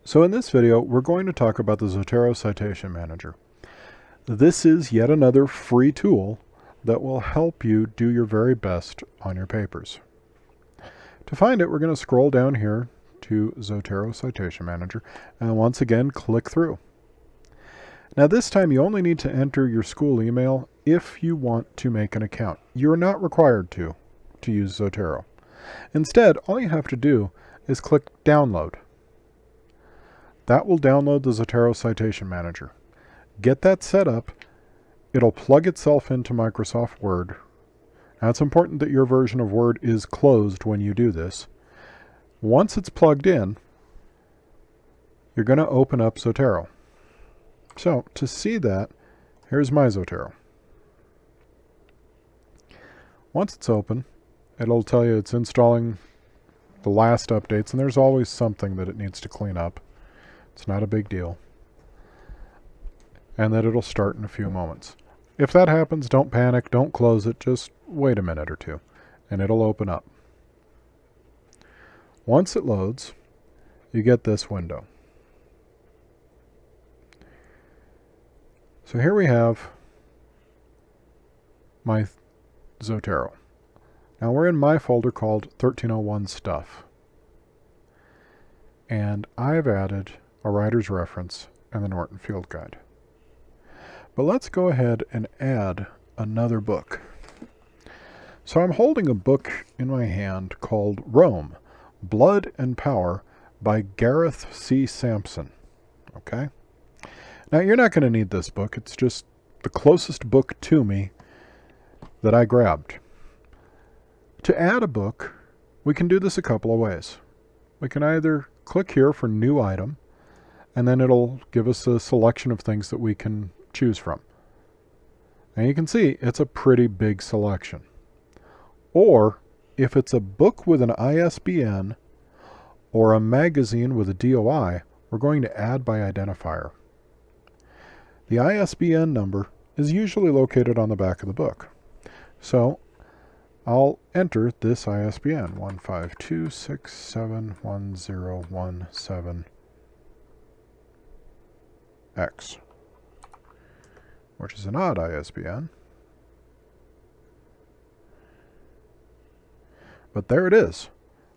So in this video, we're going to talk about the Zotero Citation Manager. This is yet another free tool that will help you do your very best on your papers. To find it, we're going to scroll down here to Zotero Citation Manager and once again click through. Now this time you only need to enter your school email if you want to make an account. You're not required to use Zotero. Instead, all you have to do is click Download. That will download the Zotero Citation Manager. Get that set up. It'll plug itself into Microsoft Word. Now it's important that your version of Word is closed when you do this. Once it's plugged in, you're going to open up Zotero. So to see that, here's my Zotero. Once it's open, it'll tell you it's installing the last updates, and there's always something that it needs to clean up. It's not a big deal. And that it'll start in a few moments. If that happens, don't panic, don't close it, just wait a minute or two, and it'll open up. Once it loads, you get this window. So here we have my Zotero. Now we're in my folder called 1301 Stuff. And I've added a writer's reference and the Norton Field Guide. But let's go ahead and add another book. So I'm holding a book in my hand called Rome, Blood and Power by Gareth C. Sampson. Okay? Now you're not going to need this book. It's just the closest book to me that I grabbed. To add a book, we can do this a couple of ways. We can either click here for New Item, and then it'll give us a selection of things that we can choose from. And you can see it's a pretty big selection. Or if it's a book with an ISBN or a magazine with a DOI, we're going to add by identifier. The ISBN number is usually located on the back of the book. So I'll enter this ISBN 152671017X, which is an odd ISBN. But there it is.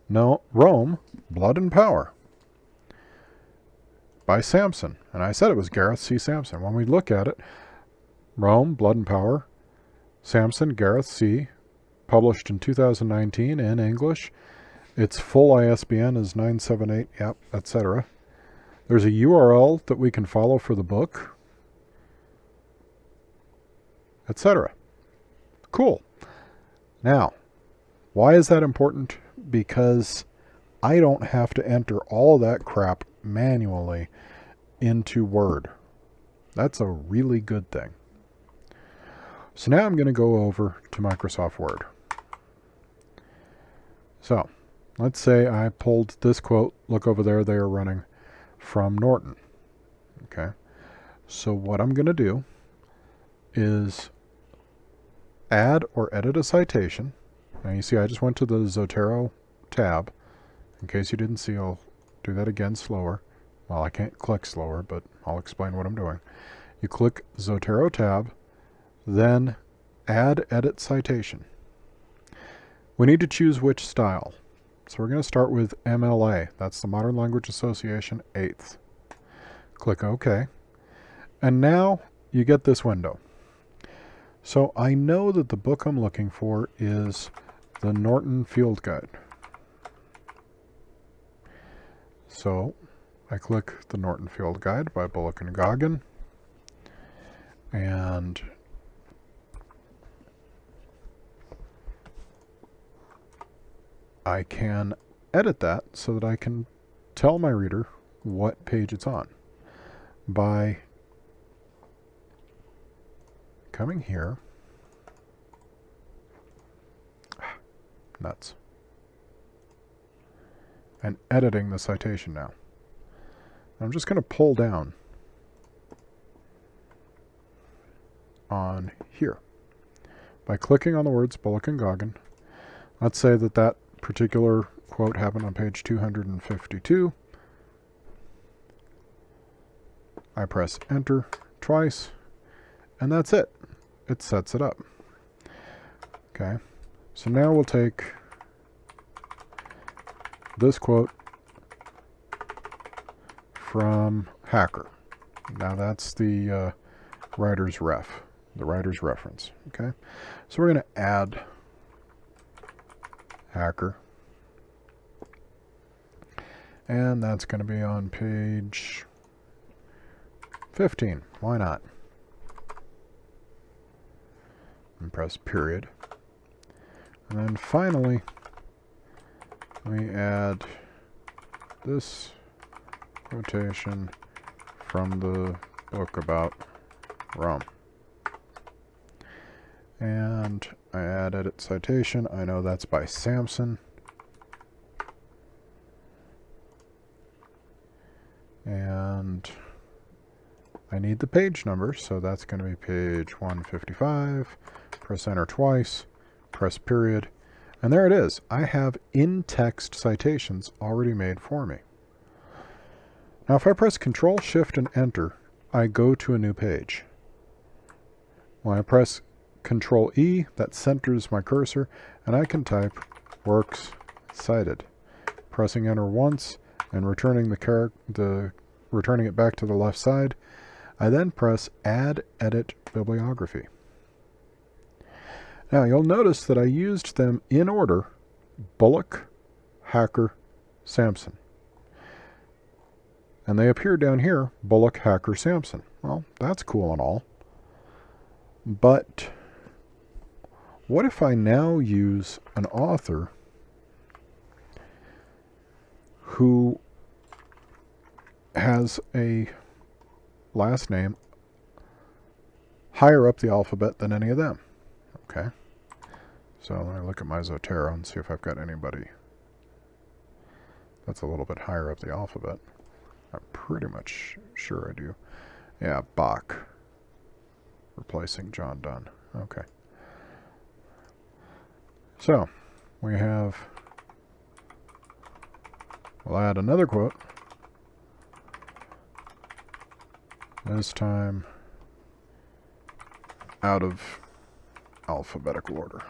No, Rome, Blood and Power by Sampson. And I said it was Gareth C. Sampson. When we look at it, Rome, Blood and Power, Sampson, Gareth C., published in 2019 in English. Its full ISBN is 978, yep, etc. There's a URL that we can follow for the book, etc. Cool. Now, why is that important? Because I don't have to enter all that crap manually into Word. That's a really good thing. So now I'm going to go over to Microsoft Word. So let's say I pulled this quote. Look over there, they are running from Norton. Okay. So what I'm going to do is add or edit a citation. Now you see I just went to the Zotero tab. In case you didn't see, I'll do that again slower. Well, I can't click slower, but I'll explain what I'm doing. You click Zotero tab, then add edit citation. We need to choose which style. So we're going to start with MLA. That's the Modern Language Association 8th. Click OK. And now you get this window. So I know that the book I'm looking for is the Norton Field Guide. So I click the Norton Field Guide by Bullock and Goggin. And I can edit that so that I can tell my reader what page it's on by coming here. Nuts. And editing the citation now. I'm just going to pull down on here by clicking on the words Bullock and Goggin. Let's say that particular quote happened on page 252. I press enter twice, and that's it. It sets it up. Okay, so now we'll take this quote from Hacker. Now that's the writer's ref, the writer's reference. Okay, so we're going to add Hacker, and that's going to be on page 15. Why not? And press period. And then finally, we add this quotation from the book about Rome. And I add edit citation. I know that's by Samson. And I need the page number, so that's going to be page 155. Press enter twice, press period, and there it is. I have in-text citations already made for me. Now if I press Control, Shift, and Enter, I go to a new page. When I press Control E, that centers my cursor, and I can type works cited. Pressing enter once and returning returning it back to the left side, I then press Add Edit Bibliography. Now you'll notice that I used them in order: Bullock, Hacker, Samson. And they appear down here, Bullock, Hacker, Samson. Well, that's cool and all. But what if I now use an author who has a last name higher up the alphabet than any of them? Okay. So let me look at my Zotero and see if I've got anybody that's a little bit higher up the alphabet. I'm pretty much sure I do. Yeah, Bach. Replacing John Donne. Okay. So, we have... We'll add another quote. This time out of alphabetical order.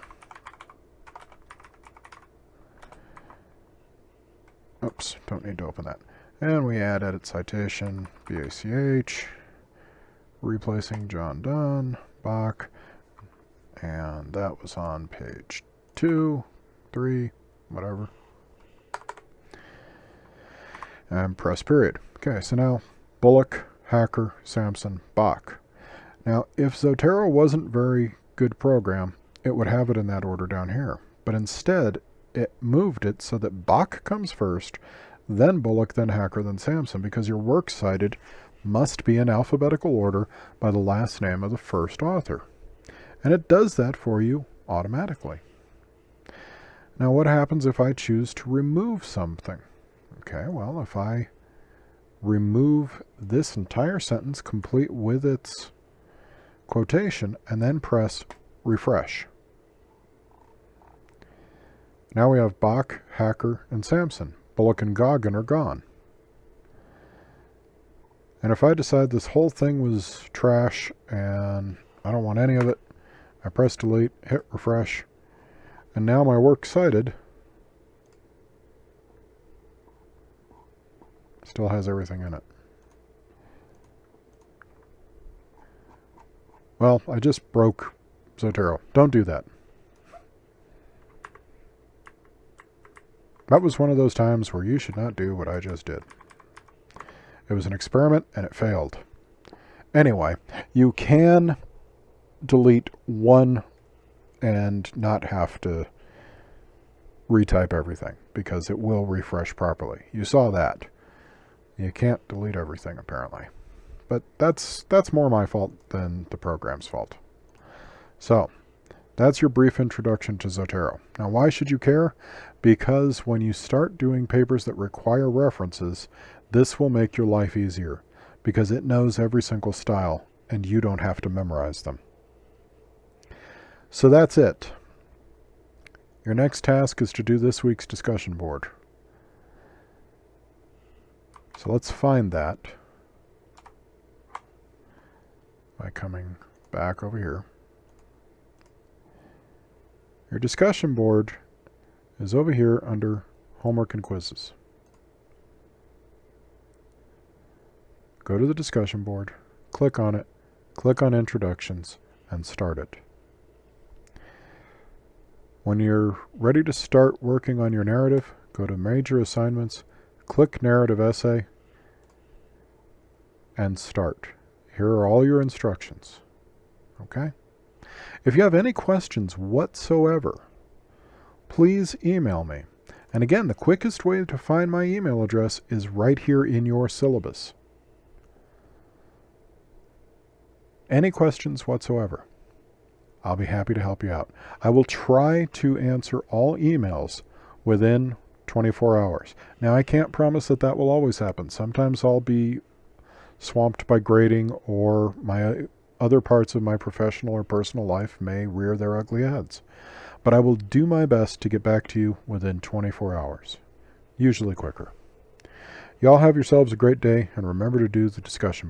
Oops, don't need to open that. And we add edit citation, BACH, replacing John Donne, Bach, and that was on page 2, 3, whatever. And press period. Okay, so now Bullock, Hacker, Samson, Bach. Now, if Zotero wasn't very good program, it would have it in that order down here. But instead, it moved it so that Bach comes first, then Bullock, then Hacker, then Samson, because your works cited must be in alphabetical order by the last name of the first author. And it does that for you automatically. Now, what happens if I choose to remove something? Okay, well, if I remove this entire sentence complete with its quotation and then press refresh. Now we have Bach, Hacker, and Samson. Bullock and Goggin are gone. And if I decide this whole thing was trash and I don't want any of it, I press delete, hit refresh, and now my works cited still has everything in it. Well, I just broke Zotero. Don't do that. That was one of those times where you should not do what I just did. It was an experiment and it failed. Anyway, you can delete one and not have to retype everything because it will refresh properly. You saw that. You can't delete everything apparently. But that's more my fault than the program's fault. So, that's your brief introduction to Zotero. Now, why should you care? Because when you start doing papers that require references, this will make your life easier because it knows every single style and you don't have to memorize them. So that's it. Your next task is to do this week's discussion board. So let's find that. by coming back over here. Your discussion board is over here under homework and quizzes. Go to the discussion board, click on it, click on introductions, and start it. When you're ready to start working on your narrative, go to Major Assignments, click Narrative Essay, and start. Here are all your instructions. Okay? If you have any questions whatsoever, please email me. And again, the quickest way to find my email address is right here in your syllabus. Any questions whatsoever, I'll be happy to help you out. I will try to answer all emails within 24 hours. Now, I can't promise that that will always happen. Sometimes I'll be swamped by grading, or my other parts of my professional or personal life may rear their ugly heads. But I will do my best to get back to you within 24 hours, usually quicker. Y'all have yourselves a great day, and remember to do the discussion.